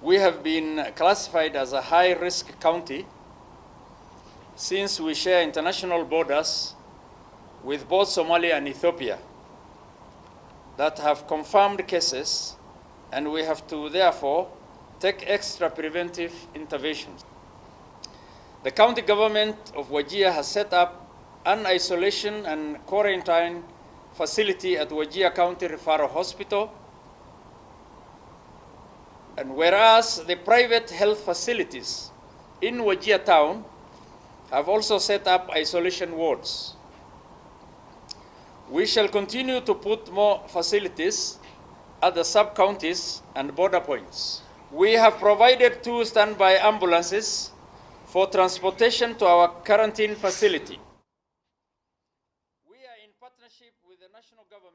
We have been classified as a high-risk county since we share international borders with both Somalia and Ethiopia that have confirmed cases, and we have to therefore take extra preventive interventions. The county government of Wajir has set up an isolation and quarantine facility at Wajir County Referral Hospital, and whereas the private health facilities in Wajir town have also set up isolation wards. We shall continue to put more facilities at the sub-counties and border points. We have provided 2 standby ambulances for transportation to our quarantine facility. We are in partnership with the national government